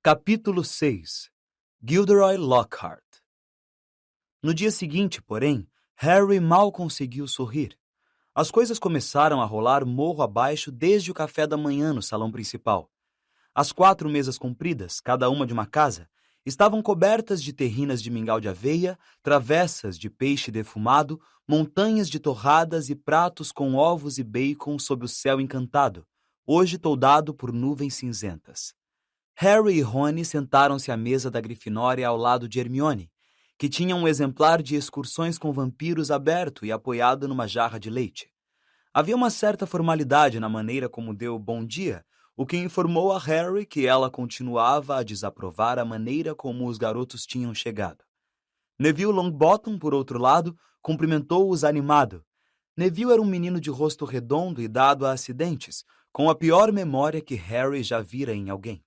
Capítulo 6. Gilderoy Lockhart. No dia seguinte, porém, Harry mal conseguiu sorrir. As coisas começaram a rolar morro abaixo desde o café da manhã no salão principal. As 4 mesas compridas, cada uma de uma casa, estavam cobertas de terrinas de mingau de aveia, travessas de peixe defumado, montanhas de torradas e pratos com ovos e bacon sob o céu encantado, hoje toldado por nuvens cinzentas. Harry e Rony sentaram-se à mesa da Grifinória ao lado de Hermione, que tinha um exemplar de Excursões com Vampiros aberto e apoiado numa jarra de leite. Havia uma certa formalidade na maneira como deu bom dia, o que informou a Harry que ela continuava a desaprovar a maneira como os garotos tinham chegado. Neville Longbottom, por outro lado, cumprimentou-os animado. Neville era um menino de rosto redondo e dado a acidentes, com a pior memória que Harry já vira em alguém.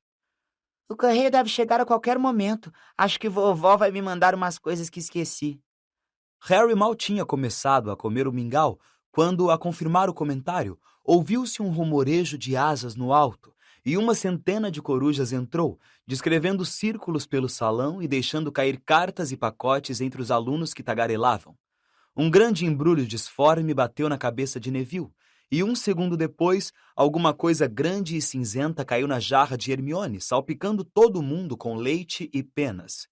O correio deve chegar a qualquer momento. Acho que vovó vai me mandar umas coisas que esqueci. Harry mal tinha começado a comer o mingau quando, a confirmar o comentário, ouviu-se um rumorejo de asas no alto e uma centena de corujas entrou, descrevendo círculos pelo salão e deixando cair cartas e pacotes entre os alunos que tagarelavam. Um grande embrulho disforme bateu na cabeça de Neville, e 1 segundo depois, alguma coisa grande e cinzenta caiu na jarra de Hermione, salpicando todo mundo com leite e penas.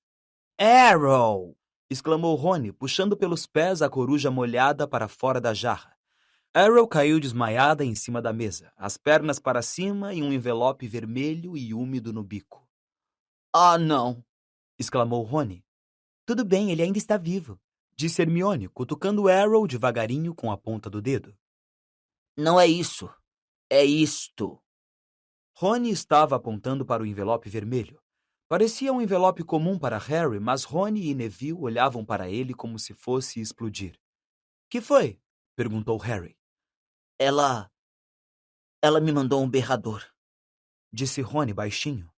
Arrow! Exclamou Rony, puxando pelos pés a coruja molhada para fora da jarra. Arrow caiu desmaiada em cima da mesa, as pernas para cima e um envelope vermelho e úmido no bico. Oh, não! Exclamou Rony. Tudo bem, ele ainda está vivo, disse Hermione, cutucando Arrow devagarinho com a ponta do dedo. Não é isso. É isto. Rony estava apontando para o envelope vermelho. Parecia um envelope comum para Harry, mas Rony e Neville olhavam para ele como se fosse explodir. Que foi? Perguntou Harry. Ela me mandou um berrador, disse Rony baixinho.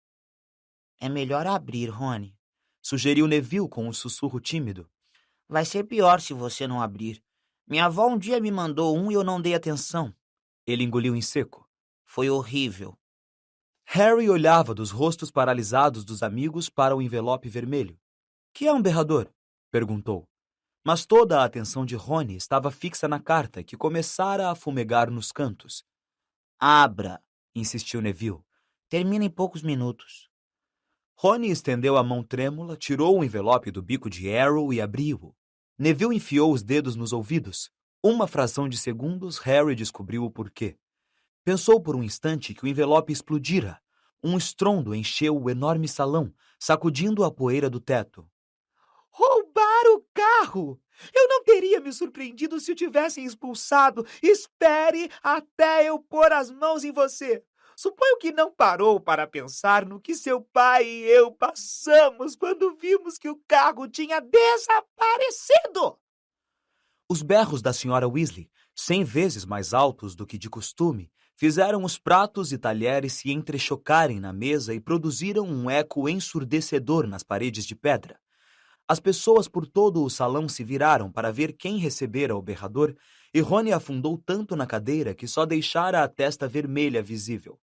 É melhor abrir, Rony, sugeriu Neville com um sussurro tímido. Vai ser pior se você não abrir. Minha avó um dia me mandou um e eu não dei atenção. Ele engoliu em seco. Foi horrível. Harry olhava dos rostos paralisados dos amigos para o envelope vermelho. Que é um berrador? Perguntou. Mas toda a atenção de Rony estava fixa na carta, que começara a fumegar nos cantos. Abra, insistiu Neville. Termina em poucos minutos. Rony estendeu a mão trêmula, tirou o envelope do bico de Arrow e abriu-o. Neville enfiou os dedos nos ouvidos. Uma fração de segundos, Harry descobriu o porquê. Pensou por um instante que o envelope explodira. Um estrondo encheu o enorme salão, sacudindo a poeira do teto. Roubar o carro! Eu não teria me surpreendido se o tivessem expulsado. Espere até eu pôr as mãos em você. Suponho que não parou para pensar no que seu pai e eu passamos quando vimos que o carro tinha desaparecido. Os berros da Sra. Weasley, 100 vezes mais altos do que de costume, fizeram os pratos e talheres se entrechocarem na mesa e produziram um eco ensurdecedor nas paredes de pedra. As pessoas por todo o salão se viraram para ver quem recebera o berrador, e Rony afundou tanto na cadeira que só deixara a testa vermelha visível.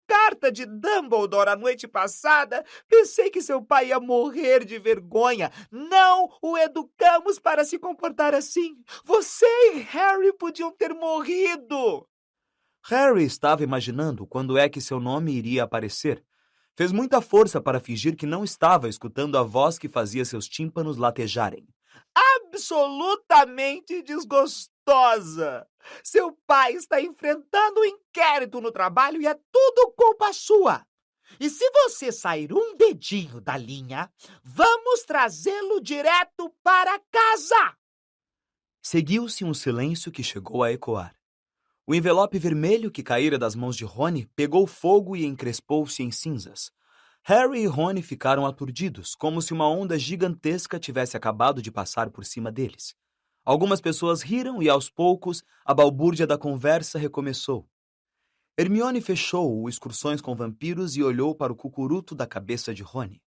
Carta de Dumbledore a noite passada. Pensei que seu pai ia morrer de vergonha. Não o educamos para se comportar assim. Você e Harry podiam ter morrido. Harry estava imaginando quando é que seu nome iria aparecer. Fez muita força para fingir que não estava escutando a voz que fazia seus tímpanos latejarem. Absolutamente desgostosa. Seu pai está enfrentando um inquérito no trabalho e é tudo culpa sua. E se você sair um dedinho da linha, vamos trazê-lo direto para casa. Seguiu-se um silêncio que chegou a ecoar. O envelope vermelho que caíra das mãos de Rony pegou fogo e encrespou-se em cinzas. Harry e Rony ficaram aturdidos, como se uma onda gigantesca tivesse acabado de passar por cima deles. Algumas pessoas riram e, aos poucos, a balbúrdia da conversa recomeçou. Hermione fechou o Excursões com Vampiros e olhou para o cucuruto da cabeça de Rony.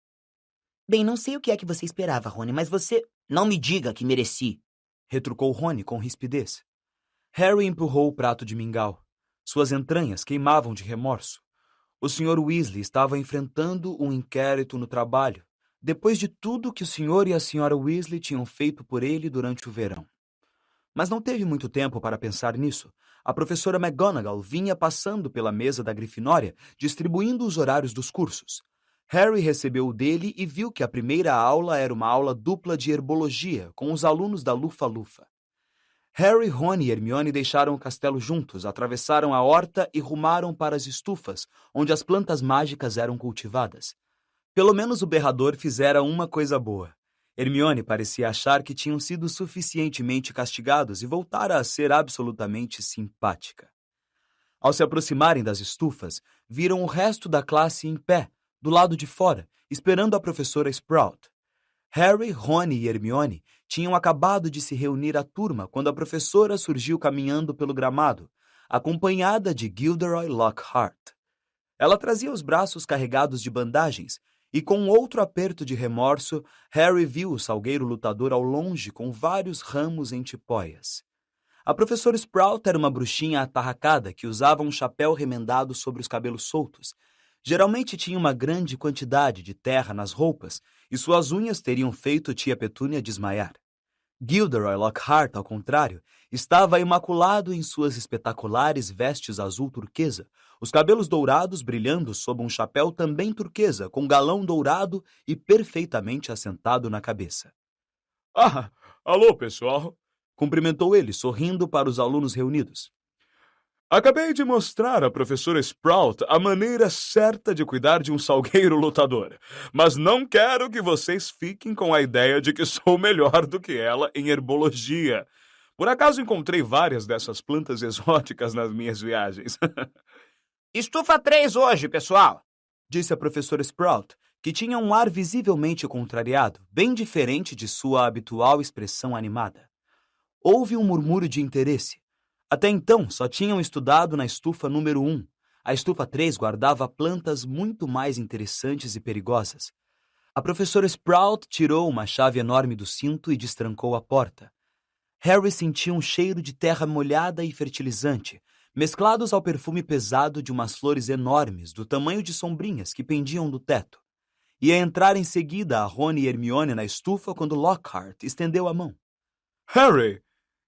Bem, não sei o que é que você esperava, Rony, mas você... Não me diga que mereci, retrucou Rony com rispidez. Harry empurrou o prato de mingau. Suas entranhas queimavam de remorso. O Sr. Weasley estava enfrentando um inquérito no trabalho, depois de tudo que o Sr. e a Sra. Weasley tinham feito por ele durante o verão. Mas não teve muito tempo para pensar nisso. A professora McGonagall vinha passando pela mesa da Grifinória, distribuindo os horários dos cursos. Harry recebeu o dele e viu que a primeira aula era uma aula dupla de herbologia, com os alunos da Lufa-Lufa. Harry, Ron e Hermione deixaram o castelo juntos, atravessaram a horta e rumaram para as estufas, onde as plantas mágicas eram cultivadas. Pelo menos o berrador fizera uma coisa boa. Hermione parecia achar que tinham sido suficientemente castigados e voltara a ser absolutamente simpática. Ao se aproximarem das estufas, viram o resto da classe em pé, do lado de fora, esperando a professora Sprout. Harry, Ron e Hermione tinham acabado de se reunir à turma quando a professora surgiu caminhando pelo gramado, acompanhada de Gilderoy Lockhart. Ela trazia os braços carregados de bandagens, e com outro aperto de remorso, Harry viu o salgueiro lutador ao longe com vários ramos em tipóias. A professora Sprout era uma bruxinha atarracada que usava um chapéu remendado sobre os cabelos soltos. Geralmente tinha uma grande quantidade de terra nas roupas e suas unhas teriam feito tia Petúnia desmaiar. Gilderoy Lockhart, ao contrário, estava imaculado em suas espetaculares vestes azul turquesa, os cabelos dourados brilhando sob um chapéu também turquesa, com galão dourado e perfeitamente assentado na cabeça. Ah, alô, pessoal! Cumprimentou ele, sorrindo para os alunos reunidos. Acabei de mostrar à professora Sprout a maneira certa de cuidar de um salgueiro lutador, mas não quero que vocês fiquem com a ideia de que sou melhor do que ela em herbologia. Por acaso encontrei várias dessas plantas exóticas nas minhas viagens. Estufa 3 hoje, pessoal, disse a professora Sprout, que tinha um ar visivelmente contrariado, bem diferente de sua habitual expressão animada. Houve um murmúrio de interesse. Até então, só tinham estudado na estufa número 1. A estufa 3 guardava plantas muito mais interessantes e perigosas. A professora Sprout tirou uma chave enorme do cinto e destrancou a porta. Harry sentiu um cheiro de terra molhada e fertilizante, mesclados ao perfume pesado de umas flores enormes, do tamanho de sombrinhas que pendiam do teto. Ia entrar em seguida a Ron e Hermione na estufa quando Lockhart estendeu a mão. Harry!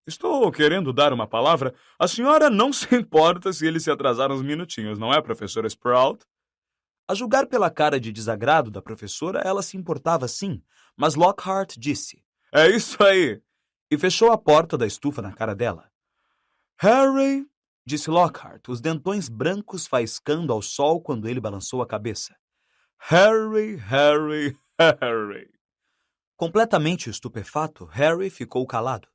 Estou querendo dar uma palavra. A senhora não se importa se ele se atrasar uns minutinhos, não é, professora Sprout? A julgar pela cara de desagrado da professora, ela se importava sim, mas Lockhart disse: É isso aí! E fechou a porta da estufa na cara dela. Harry, disse Lockhart, os dentões brancos faiscando ao sol quando ele balançou a cabeça. Harry, Harry, Harry. Completamente estupefato, Harry ficou calado.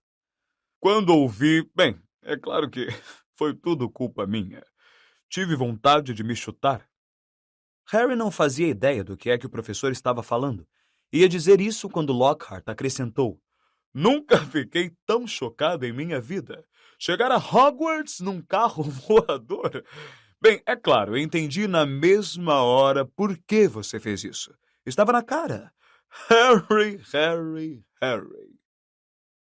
Quando ouvi... Bem, é claro que foi tudo culpa minha. Tive vontade de me chutar. Harry não fazia ideia do que é que o professor estava falando. Ia dizer isso quando Lockhart acrescentou: Nunca fiquei tão chocado em minha vida. Chegar a Hogwarts num carro voador. Bem, é claro, eu entendi na mesma hora por que você fez isso. Estava na cara. Harry, Harry, Harry.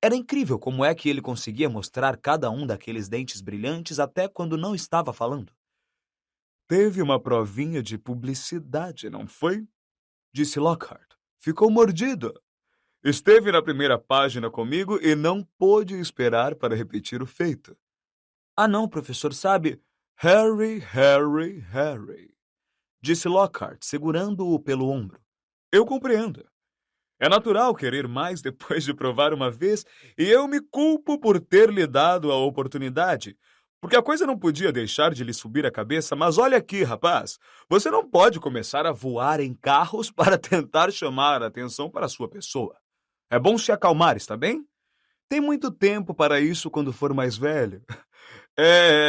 Era incrível como é que ele conseguia mostrar cada um daqueles dentes brilhantes até quando não estava falando. Teve uma provinha de publicidade, não foi? Disse Lockhart. Ficou mordido. Esteve na primeira página comigo e não pôde esperar para repetir o feito. Ah, não, professor, sabe... Harry, Harry, Harry. Disse Lockhart, segurando-o pelo ombro. Eu compreendo. É natural querer mais depois de provar uma vez, e eu me culpo por ter lhe dado a oportunidade, porque a coisa não podia deixar de lhe subir a cabeça, mas olha aqui, rapaz, você não pode começar a voar em carros para tentar chamar a atenção para a sua pessoa. É bom se acalmar, está bem? Tem muito tempo para isso quando for mais velho.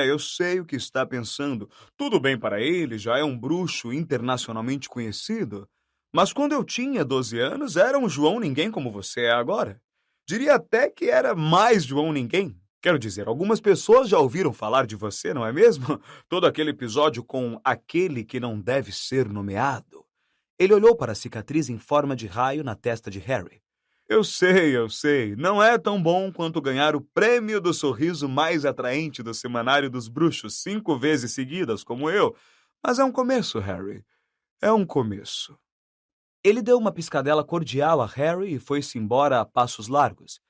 Eu sei o que está pensando. Tudo bem para ele, já é um bruxo internacionalmente conhecido. Mas quando eu tinha 12 anos, era um João Ninguém como você é agora. Diria até que era mais João Ninguém. Quero dizer, algumas pessoas já ouviram falar de você, não é mesmo? Todo aquele episódio com aquele que não deve ser nomeado. Ele olhou para a cicatriz em forma de raio na testa de Harry. Eu sei. Não é tão bom quanto ganhar o prêmio do sorriso mais atraente do Semanário dos Bruxos 5 vezes seguidas, como eu. Mas é um começo, Harry. É um começo. Ele deu uma piscadela cordial a Harry e foi-se embora a passos largos.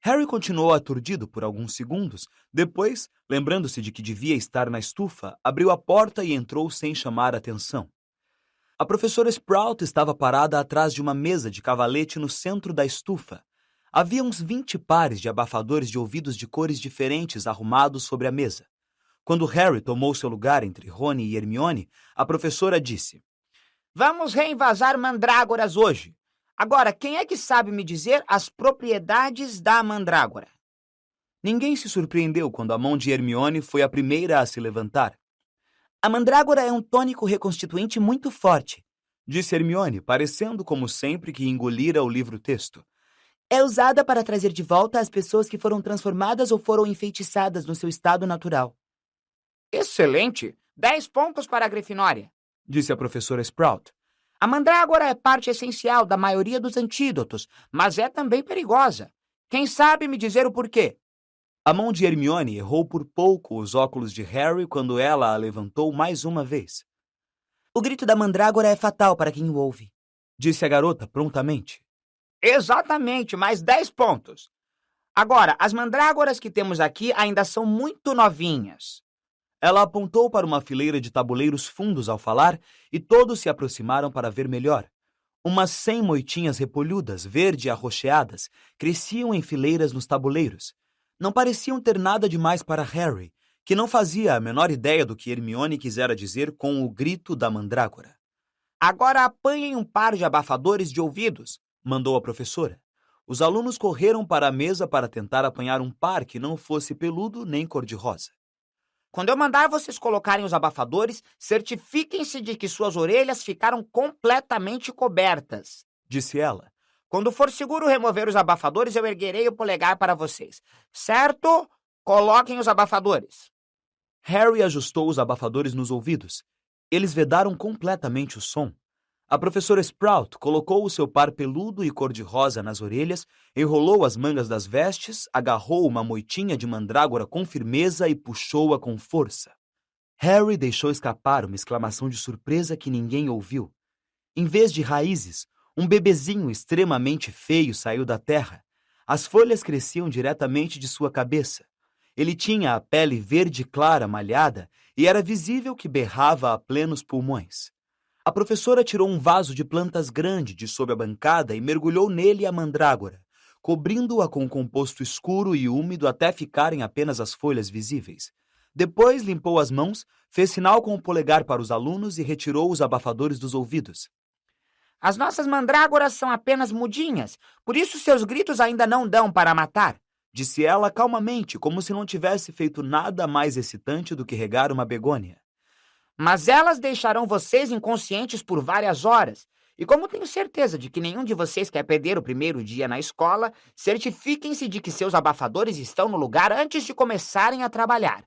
Harry continuou aturdido por alguns segundos. Depois, lembrando-se de que devia estar na estufa, abriu a porta e entrou sem chamar atenção. A professora Sprout estava parada atrás de uma mesa de cavalete no centro da estufa. Havia uns 20 pares de abafadores de ouvidos de cores diferentes arrumados sobre a mesa. Quando Harry tomou seu lugar entre Rony e Hermione, a professora disse: Vamos reinvasar mandrágoras hoje. Agora, quem é que sabe me dizer as propriedades da mandrágora? Ninguém se surpreendeu quando a mão de Hermione foi a primeira a se levantar. A mandrágora é um tônico reconstituinte muito forte, Disse Hermione, parecendo como sempre que engolira o livro-texto. É usada para trazer de volta as pessoas que foram transformadas ou foram enfeitiçadas no seu estado natural. Excelente! 10 pontos para a Grifinória, Disse a professora Sprout. A mandrágora é parte essencial da maioria dos antídotos, mas é também perigosa. Quem sabe me dizer o porquê? A mão de Hermione errou por pouco os óculos de Harry quando ela a levantou mais uma vez. O grito da mandrágora é fatal para quem o ouve. Disse a garota prontamente. Exatamente, mais 10 pontos. Agora, as mandrágoras que temos aqui ainda são muito novinhas. Ela apontou para uma fileira de tabuleiros fundos ao falar e todos se aproximaram para ver melhor. Umas 100 moitinhas repolhudas, verde arroxeadas, cresciam em fileiras nos tabuleiros. Não pareciam ter nada demais para Harry, que não fazia a menor ideia do que Hermione quisera dizer com o grito da mandrágora. Agora apanhem um par de abafadores de ouvidos, Mandou a professora. Os alunos correram para a mesa para tentar apanhar um par que não fosse peludo nem cor-de-rosa. Quando eu mandar vocês colocarem os abafadores, certifiquem-se de que suas orelhas ficaram completamente cobertas, Disse ela. Quando for seguro remover os abafadores, eu erguerei o polegar para vocês. Certo? Coloquem os abafadores. Harry ajustou os abafadores nos ouvidos. Eles vedaram completamente o som. A professora Sprout colocou o seu par peludo e cor-de-rosa nas orelhas, enrolou as mangas das vestes, agarrou uma moitinha de mandrágora com firmeza e puxou-a com força. Harry deixou escapar uma exclamação de surpresa que ninguém ouviu. Em vez de raízes, um bebezinho extremamente feio saiu da terra. As folhas cresciam diretamente de sua cabeça. Ele tinha a pele verde clara malhada e era visível que berrava a plenos pulmões. A professora tirou um vaso de plantas grande de sob a bancada e mergulhou nele a mandrágora, cobrindo-a com um composto escuro e úmido até ficarem apenas as folhas visíveis. Depois limpou as mãos, fez sinal com o polegar para os alunos e retirou os abafadores dos ouvidos. As nossas mandrágoras são apenas mudinhas, por isso seus gritos ainda não dão para matar, Disse ela calmamente, como se não tivesse feito nada mais excitante do que regar uma begônia. Mas elas deixarão vocês inconscientes por várias horas. E como tenho certeza de que nenhum de vocês quer perder o primeiro dia na escola, certifiquem-se de que seus abafadores estão no lugar antes de começarem a trabalhar.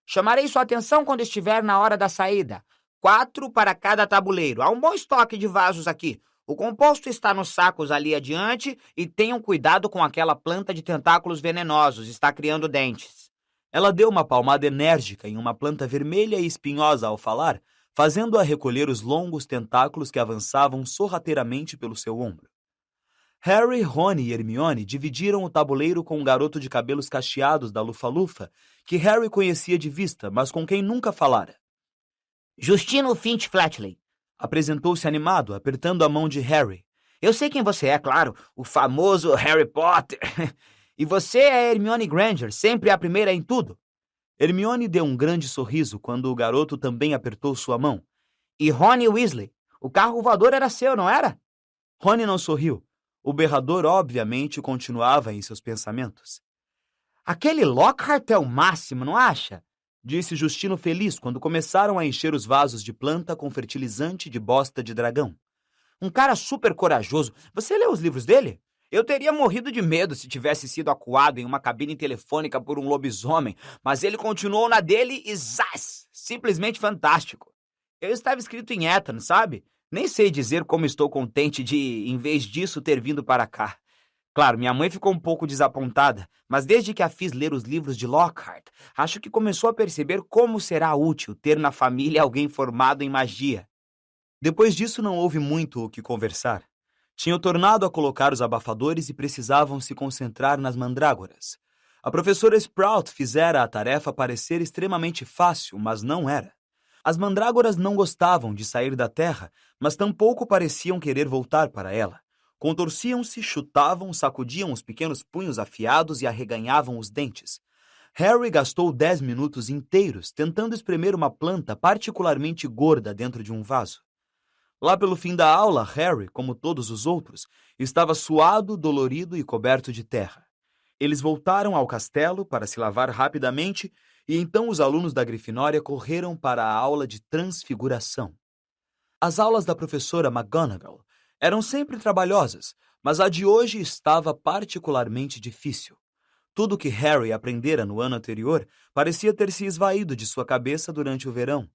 Chamarei sua atenção quando estiver na hora da saída. 4 para cada tabuleiro. Há um bom estoque de vasos aqui. O composto está nos sacos ali adiante e tenham cuidado com aquela planta de tentáculos venenosos. Está criando dentes. Ela deu uma palmada enérgica em uma planta vermelha e espinhosa ao falar, fazendo-a recolher os longos tentáculos que avançavam sorrateiramente pelo seu ombro. Harry, Rony e Hermione dividiram o tabuleiro com um garoto de cabelos cacheados da Lufa-Lufa, que Harry conhecia de vista, mas com quem nunca falara. Justino Finch Flatley. Apresentou-se animado, apertando a mão de Harry. Eu sei quem você é, claro, o famoso Harry Potter. E você é Hermione Granger, sempre a primeira em tudo. Hermione deu um grande sorriso quando o garoto também apertou sua mão. E Rony Weasley, o carro voador era seu, não era? Rony não sorriu. O berrador, obviamente, continuava em seus pensamentos. Aquele Lockhart é o máximo, não acha? Disse Justino feliz quando começaram a encher os vasos de planta com fertilizante de bosta de dragão. Um cara super corajoso. Você leu os livros dele? Eu teria morrido de medo se tivesse sido acuado em uma cabine telefônica por um lobisomem, mas ele continuou na dele e zás! Simplesmente fantástico. Eu estava escrito em Eton, sabe? Nem sei dizer como estou contente de, em vez disso, ter vindo para cá. Claro, minha mãe ficou um pouco desapontada, mas desde que a fiz ler os livros de Lockhart, acho que começou a perceber como será útil ter na família alguém formado em magia. Depois disso, não houve muito o que conversar. Tinham tornado a colocar os abafadores e precisavam se concentrar nas mandrágoras. A professora Sprout fizera a tarefa parecer extremamente fácil, mas não era. As mandrágoras não gostavam de sair da terra, mas tampouco pareciam querer voltar para ela. Contorciam-se, chutavam, sacudiam os pequenos punhos afiados e arreganhavam os dentes. Harry gastou 10 minutos inteiros tentando espremer uma planta particularmente gorda dentro de um vaso. Lá pelo fim da aula, Harry, como todos os outros, estava suado, dolorido e coberto de terra. Eles voltaram ao castelo para se lavar rapidamente e então os alunos da Grifinória correram para a aula de transfiguração. As aulas da professora McGonagall eram sempre trabalhosas, mas a de hoje estava particularmente difícil. Tudo que Harry aprendera no ano anterior parecia ter se esvaído de sua cabeça durante o verão.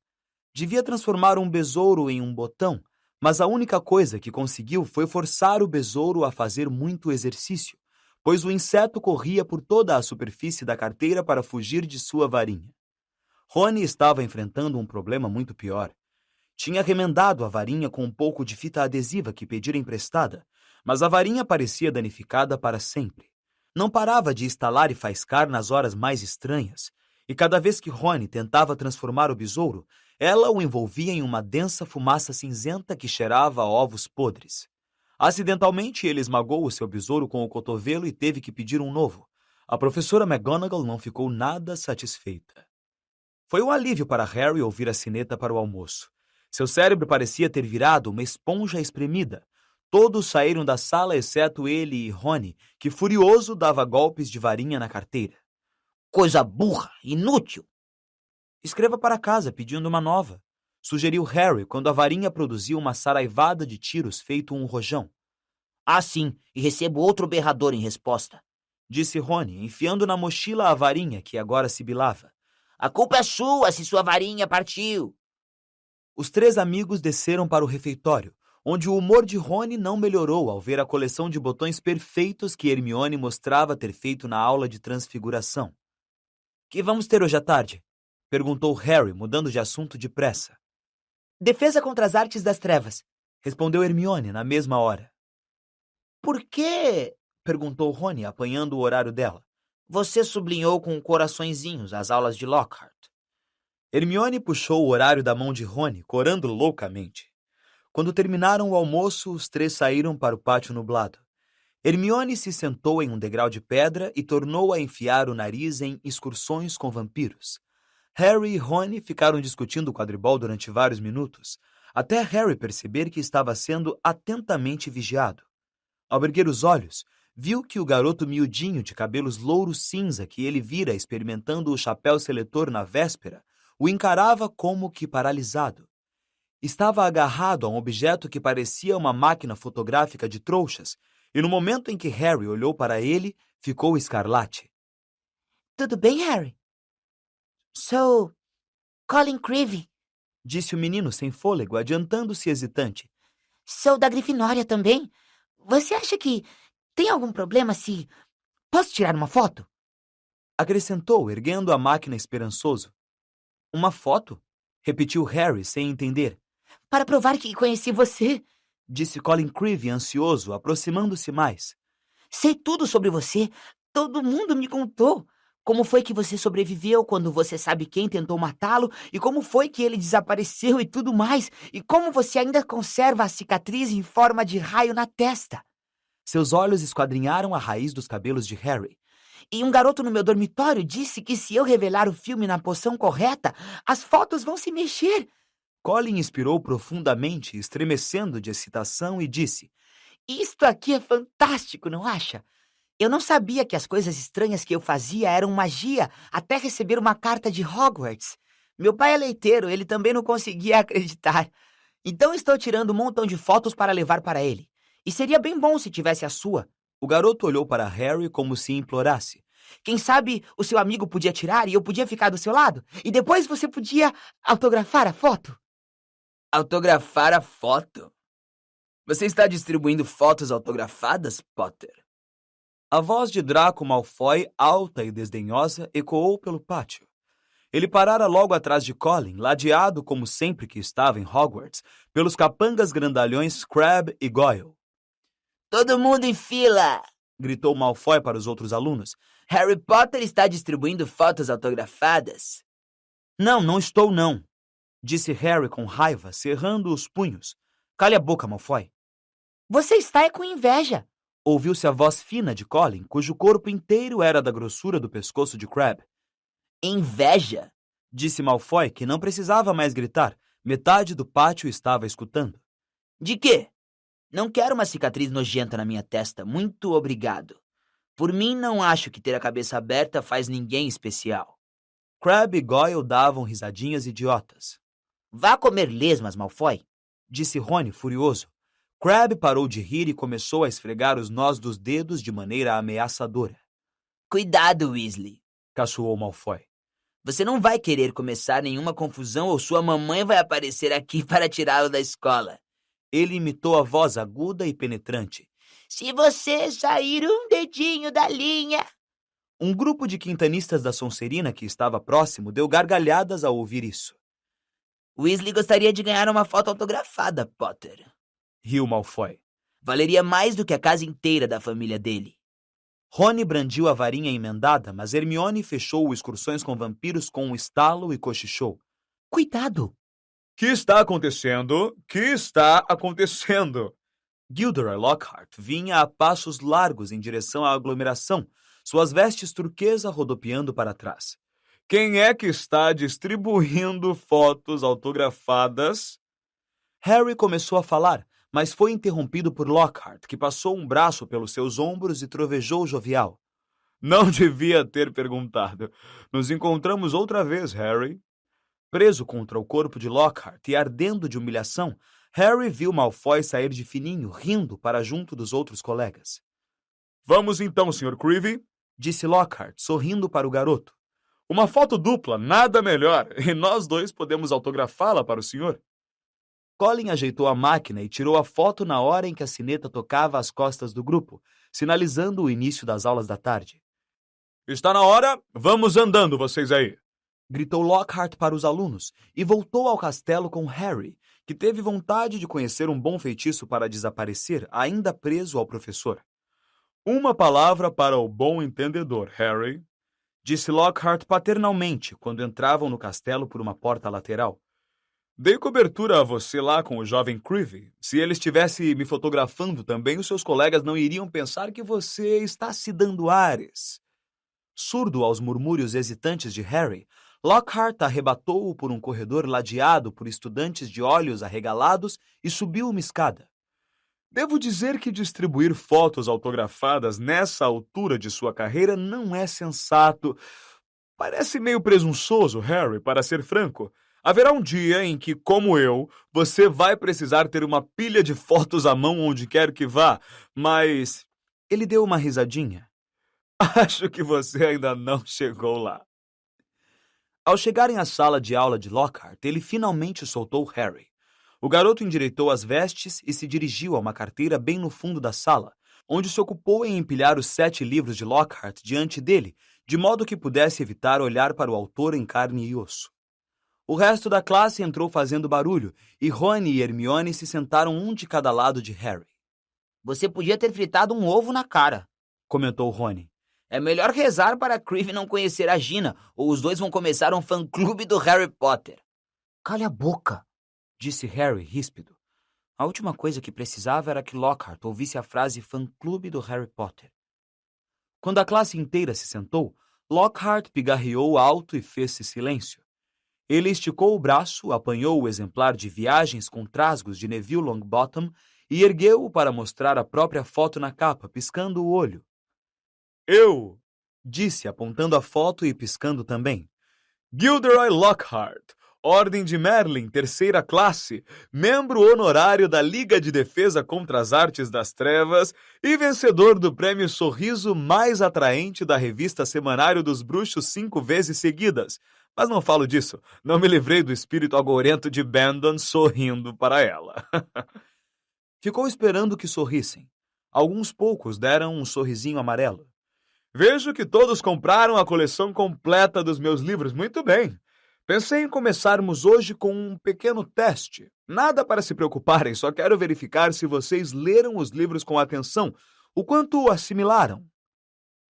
Devia transformar um besouro em um botão, mas a única coisa que conseguiu foi forçar o besouro a fazer muito exercício, pois o inseto corria por toda a superfície da carteira para fugir de sua varinha. Rony estava enfrentando um problema muito pior. Tinha remendado a varinha com um pouco de fita adesiva que pedira emprestada, mas a varinha parecia danificada para sempre. Não parava de estalar e faiscar nas horas mais estranhas, e cada vez que Rony tentava transformar o besouro, ela o envolvia em uma densa fumaça cinzenta que cheirava a ovos podres. Acidentalmente, ele esmagou o seu besouro com o cotovelo e teve que pedir um novo. A professora McGonagall não ficou nada satisfeita. Foi um alívio para Harry ouvir a sineta para o almoço. Seu cérebro parecia ter virado uma esponja espremida. Todos saíram da sala exceto ele e Rony, que furioso dava golpes de varinha na carteira. Coisa burra, inútil! Escreva para casa pedindo uma nova, sugeriu Harry quando a varinha produziu uma saraivada de tiros feito um rojão. Ah, sim, e recebo outro berrador em resposta, disse Rony, enfiando na mochila a varinha que agora sibilava. A culpa é sua se sua varinha partiu. Os três amigos desceram para o refeitório, onde o humor de Rony não melhorou ao ver a coleção de botões perfeitos que Hermione mostrava ter feito na aula de transfiguração. Que vamos ter hoje à tarde? Perguntou Harry, mudando de assunto depressa. Defesa contra as artes das trevas, respondeu Hermione na mesma hora. Por quê? Perguntou Rony, apanhando o horário dela. Você sublinhou com coraçõezinhos as aulas de Lockhart. Hermione puxou o horário da mão de Rony, corando loucamente. Quando terminaram o almoço, os três saíram para o pátio nublado. Hermione se sentou em um degrau de pedra e tornou a enfiar o nariz em excursões com vampiros. Harry e Rony ficaram discutindo o quadribol durante vários minutos, até Harry perceber que estava sendo atentamente vigiado. Ao erguer os olhos, viu que o garoto miudinho de cabelos louros cinza que ele vira experimentando o chapéu seletor na véspera o encarava como que paralisado. Estava agarrado a um objeto que parecia uma máquina fotográfica de trouxas, e no momento em que Harry olhou para ele, ficou escarlate. Tudo bem, Harry? Sou Colin Creevey, disse o menino sem fôlego, adiantando-se hesitante. Sou da Grifinória também. Você acha que tem algum problema se... Posso tirar uma foto? Acrescentou, erguendo a máquina esperançoso. Uma foto? Repetiu Harry, sem entender. Para provar que conheci você, disse Colin Creevey, ansioso, aproximando-se mais. Sei tudo sobre você. Todo mundo me contou. Como foi que você sobreviveu quando você sabe quem tentou matá-lo, e como foi que ele desapareceu e tudo mais, e como você ainda conserva a cicatriz em forma de raio na testa. Seus olhos esquadrinharam a raiz dos cabelos de Harry. E um garoto no meu dormitório disse que se eu revelar o filme na poção correta, as fotos vão se mexer. Colin inspirou profundamente, estremecendo de excitação, e disse: Isto aqui é fantástico, não acha? Eu não sabia que as coisas estranhas que eu fazia eram magia até receber uma carta de Hogwarts. Meu pai é leiteiro, ele também não conseguia acreditar. Então estou tirando um montão de fotos para levar para ele. E seria bem bom se tivesse a sua. O garoto olhou para Harry como se implorasse. Quem sabe o seu amigo podia tirar e eu podia ficar do seu lado? E depois você podia autografar a foto? Autografar a foto? Você está distribuindo fotos autografadas, Potter? A voz de Draco Malfoy, alta e desdenhosa, ecoou pelo pátio. Ele parara logo atrás de Colin, ladeado como sempre que estava em Hogwarts, pelos capangas grandalhões Crabbe e Goyle. Todo mundo em fila! Gritou Malfoy para os outros alunos. Harry Potter está distribuindo fotos autografadas. Não estou não, disse Harry com raiva, cerrando os punhos. Cale a boca, Malfoy. Você está com inveja. Ouviu-se a voz fina de Colin, cujo corpo inteiro era da grossura do pescoço de Crabbe. Inveja? Disse Malfoy, que não precisava mais gritar. Metade do pátio estava escutando. De quê? Não quero uma cicatriz nojenta na minha testa, muito obrigado. Por mim, não acho que ter a cabeça aberta faz ninguém especial. Crabbe e Goyle davam risadinhas idiotas. Vá comer lesmas, Malfoy, disse Rony, furioso. Crabbe parou de rir e começou a esfregar os nós dos dedos de maneira ameaçadora. Cuidado, Weasley, caçoou Malfoy. Você não vai querer começar nenhuma confusão ou sua mamãe vai aparecer aqui para tirá-lo da escola. Ele imitou a voz aguda e penetrante. Se você sair um dedinho da linha... Um grupo de quintanistas da Sonserina que estava próximo deu gargalhadas ao ouvir isso. Weasley gostaria de ganhar uma foto autografada, Potter. Riu Malfoy. Valeria mais do que a casa inteira da família dele. Rony brandiu a varinha emendada, mas Hermione fechou o Excursões com Vampiros com um estalo e cochichou. Cuidado! Que está acontecendo? Que está acontecendo? Gilderoy Lockhart vinha a passos largos em direção à aglomeração, suas vestes turquesa rodopiando para trás. Quem é que está distribuindo fotos autografadas? Harry começou a falar, mas foi interrompido por Lockhart, que passou um braço pelos seus ombros e trovejou jovial. Não devia ter perguntado. Nos encontramos outra vez, Harry. Preso contra o corpo de Lockhart e ardendo de humilhação, Harry viu Malfoy sair de fininho, rindo para junto dos outros colegas. Vamos então, Sr. Creevy, disse Lockhart, sorrindo para o garoto. Uma foto dupla, nada melhor, e nós dois podemos autografá-la para o senhor. Colin ajeitou a máquina e tirou a foto na hora em que a sineta tocava as costas do grupo, sinalizando o início das aulas da tarde. Está na hora, vamos andando vocês aí, gritou Lockhart para os alunos e voltou ao castelo com Harry, que teve vontade de conhecer um bom feitiço para desaparecer, ainda preso ao professor. Uma palavra para o bom entendedor, Harry, disse Lockhart paternalmente quando entravam no castelo por uma porta lateral. Dei cobertura a você lá com o jovem Creevy. Se ele estivesse me fotografando também, os seus colegas não iriam pensar que você está se dando ares. Surdo aos murmúrios hesitantes de Harry, Lockhart arrebatou-o por um corredor ladeado por estudantes de olhos arregalados e subiu uma escada. Devo dizer que distribuir fotos autografadas nessa altura de sua carreira não é sensato. Parece meio presunçoso, Harry, para ser franco. Haverá um dia em que, como eu, você vai precisar ter uma pilha de fotos à mão onde quer que vá, mas... Ele deu uma risadinha. Acho que você ainda não chegou lá. Ao chegarem à sala de aula de Lockhart, ele finalmente soltou Harry. O garoto endireitou as vestes e se dirigiu a uma carteira bem no fundo da sala, onde se ocupou em empilhar os 7 livros de Lockhart diante dele, de modo que pudesse evitar olhar para o autor em carne e osso. O resto da classe entrou fazendo barulho, e Rony e Hermione se sentaram um de cada lado de Harry. Você podia ter fritado um ovo na cara, comentou Rony. É melhor rezar para Creevy não conhecer a Gina, ou os dois vão começar um fã-clube do Harry Potter. Cale a boca, disse Harry ríspido. A última coisa que precisava era que Lockhart ouvisse a frase fã-clube do Harry Potter. Quando a classe inteira se sentou, Lockhart pigarreou alto e fez-se silêncio. Ele esticou o braço, apanhou o exemplar de Viagens com Trasgos de Neville Longbottom e ergueu-o para mostrar a própria foto na capa, piscando o olho. Eu, disse, apontando a foto e piscando também. Gilderoy Lockhart, Ordem de Merlin, 3ª classe, membro honorário da Liga de Defesa contra as Artes das Trevas e vencedor do prêmio Sorriso mais atraente da revista Semanário dos Bruxos 5 vezes seguidas. Mas não falo disso, não me livrei do espírito agorento de Bandon sorrindo para ela. Ficou esperando que sorrissem. Alguns poucos deram um sorrisinho amarelo. Vejo que todos compraram a coleção completa dos meus livros. Muito bem. Pensei em começarmos hoje com um pequeno teste. Nada para se preocuparem, só quero verificar se vocês leram os livros com atenção, o quanto assimilaram.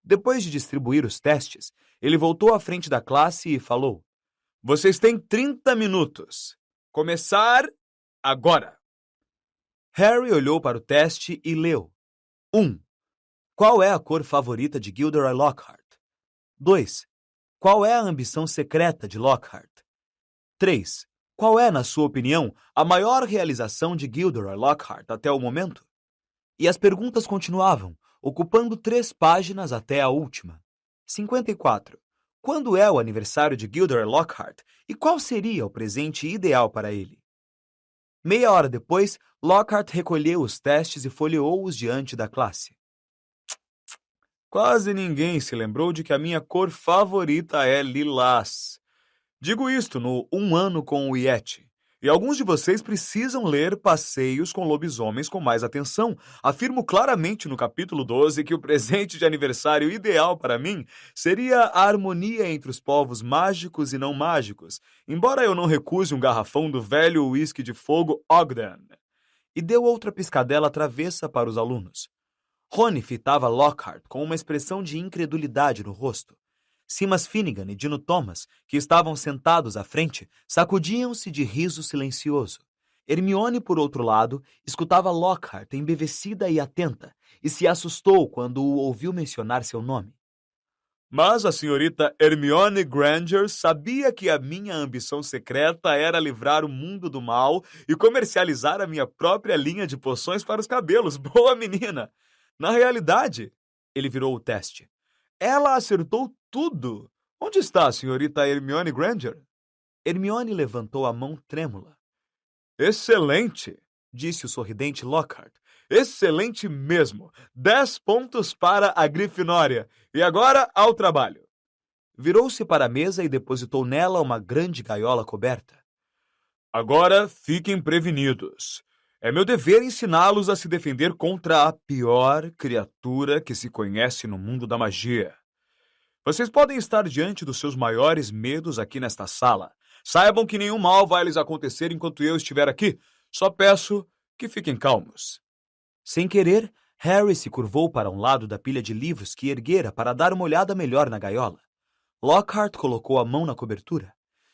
Depois de distribuir os testes, ele voltou à frente da classe e falou: Vocês têm 30 minutos. Começar agora. Harry olhou para o teste e leu. 1. Qual é a cor favorita de Gilderoy Lockhart? 2. Qual é a ambição secreta de Lockhart? 3. Qual é, na sua opinião, a maior realização de Gilderoy Lockhart até o momento? E as perguntas continuavam, ocupando 3 páginas até a última. 54. Quando é o aniversário de Gilderoy Lockhart e qual seria o presente ideal para ele? Meia hora depois, Lockhart recolheu os testes e folheou-os diante da classe. Quase ninguém se lembrou de que a minha cor favorita é lilás. Digo isto no Um Ano com o Yeti. E alguns de vocês precisam ler Passeios com Lobisomens com mais atenção. Afirmo claramente no capítulo 12 que o presente de aniversário ideal para mim seria a harmonia entre os povos mágicos e não mágicos, embora eu não recuse um garrafão do velho uísque de fogo Ogden. E deu outra piscadela travessa para os alunos. Rony fitava Lockhart com uma expressão de incredulidade no rosto. Simas Finnegan e Dino Thomas, que estavam sentados à frente, sacudiam-se de riso silencioso. Hermione, por outro lado, escutava Lockhart embevecida e atenta, e se assustou quando o ouviu mencionar seu nome. Mas a senhorita Hermione Granger sabia que a minha ambição secreta era livrar o mundo do mal e comercializar a minha própria linha de poções para os cabelos. Boa menina! Na realidade, ele virou o teste. Ela acertou tudo. Onde está a senhorita Hermione Granger? Hermione levantou a mão trêmula. Excelente, disse o sorridente Lockhart. Excelente mesmo. 10 pontos para a Grifinória. E agora ao trabalho. Virou-se para a mesa e depositou nela uma grande gaiola coberta. Agora fiquem prevenidos. É meu dever ensiná-los a se defender contra a pior criatura que se conhece no mundo da magia. Vocês podem estar diante dos seus maiores medos aqui nesta sala. Saibam que nenhum mal vai lhes acontecer enquanto eu estiver aqui. Só peço que fiquem calmos. Sem querer, Harry se curvou para um lado da pilha de livros que erguera para dar uma olhada melhor na gaiola. Lockhart colocou a mão na cobertura.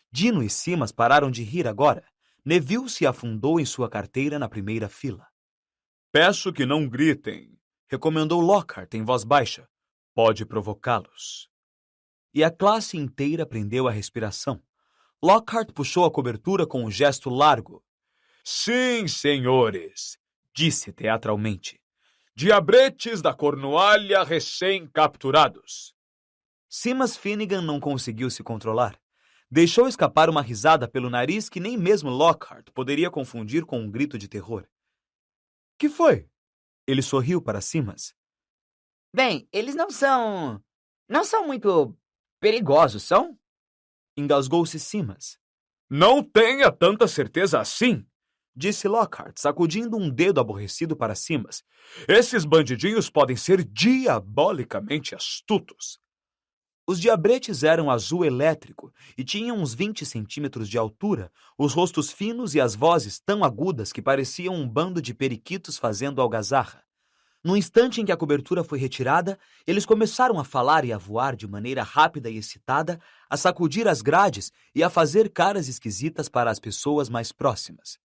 Dino e Simas pararam de rir agora. Neville se afundou em sua carteira na primeira fila. Peço que não gritem, recomendou Lockhart em voz baixa. Pode provocá-los. E a classe inteira prendeu a respiração. Lockhart puxou a cobertura com um gesto largo. Sim, senhores, disse teatralmente. Diabretes da Cornualha recém-capturados. Simas Finnegan não conseguiu se controlar. Deixou escapar uma risada pelo nariz que nem mesmo Lockhart poderia confundir com um grito de terror. Que foi? Ele sorriu para Simas. Bem, eles não são muito perigosos, são? Engasgou-se Simas. Não tenha tanta certeza assim, disse Lockhart, sacudindo um dedo aborrecido para Simas. Esses bandidinhos podem ser diabolicamente astutos. Os diabretes eram azul elétrico e tinham uns 20 centímetros de altura, os rostos finos e as vozes tão agudas que pareciam um bando de periquitos fazendo algazarra. No instante em que a cobertura foi retirada, eles começaram a falar e a voar de maneira rápida e excitada, a sacudir as grades e a fazer caras esquisitas para as pessoas mais próximas.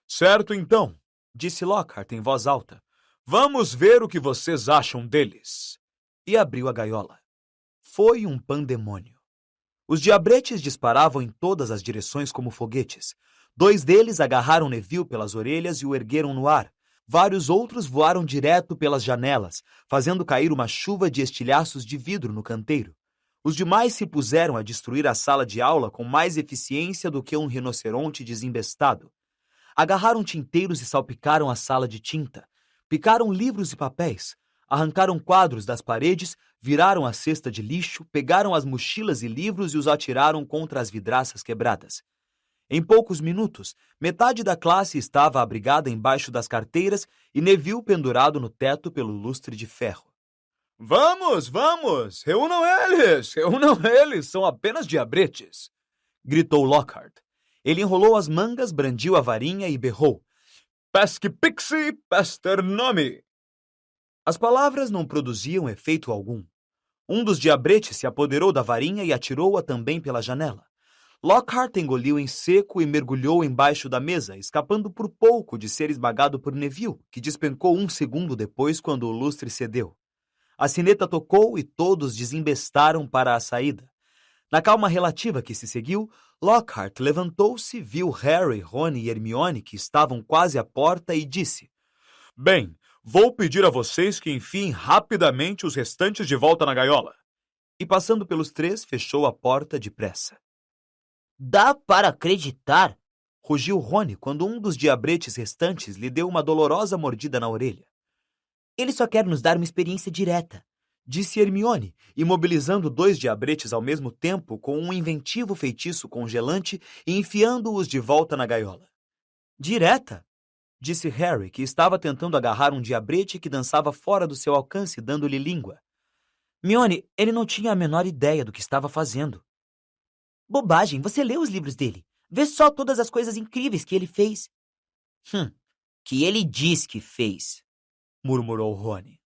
Certo, então, disse Lockhart em voz alta. Vamos ver o que vocês acham deles. E abriu a gaiola. Foi um pandemônio. Os diabretes disparavam em todas as direções como foguetes. 2 deles agarraram Neville pelas orelhas e o ergueram no ar. Vários outros voaram direto pelas janelas, fazendo cair uma chuva de estilhaços de vidro no canteiro. Os demais se puseram a destruir a sala de aula com mais eficiência do que um rinoceronte desembestado. Agarraram tinteiros e salpicaram a sala de tinta. Picaram livros e papéis. Arrancaram quadros das paredes, viraram a cesta de lixo, pegaram as mochilas e livros e os atiraram contra as vidraças quebradas. Em poucos minutos, metade da classe estava abrigada embaixo das carteiras e Neville pendurado no teto pelo lustre de ferro. Vamos, vamos! Reúnam eles! São apenas diabretes! Gritou Lockhart. Ele enrolou as mangas, brandiu a varinha e berrou. Pesque pixie pester nome! As palavras não produziam efeito algum. Um dos diabretes se apoderou da varinha e atirou-a também pela janela. Lockhart engoliu em seco e mergulhou embaixo da mesa, escapando por pouco de ser esmagado por Neville, que despencou 1 segundo depois quando o lustre cedeu. A sineta tocou e todos desembestaram para a saída. Na calma relativa que se seguiu, Lockhart levantou-se, viu Harry, Rony e Hermione, que estavam quase à porta, e disse: Bem, vou pedir a vocês que enfiem rapidamente os restantes de volta na gaiola. E passando pelos 3, fechou a porta depressa. Dá para acreditar? Rugiu Rony quando um dos diabretes restantes lhe deu uma dolorosa mordida na orelha. Ele só quer nos dar uma experiência direta, disse Hermione, imobilizando 2 diabretes ao mesmo tempo com um inventivo feitiço congelante e enfiando-os de volta na gaiola. Direta? Disse Harry, que estava tentando agarrar um diabrete que dançava fora do seu alcance, dando-lhe língua. Hermione, ele não tinha a menor ideia do que estava fazendo. Bobagem, você leu os livros dele. Vê só todas as coisas incríveis que ele fez. Que ele diz que fez, murmurou Rony.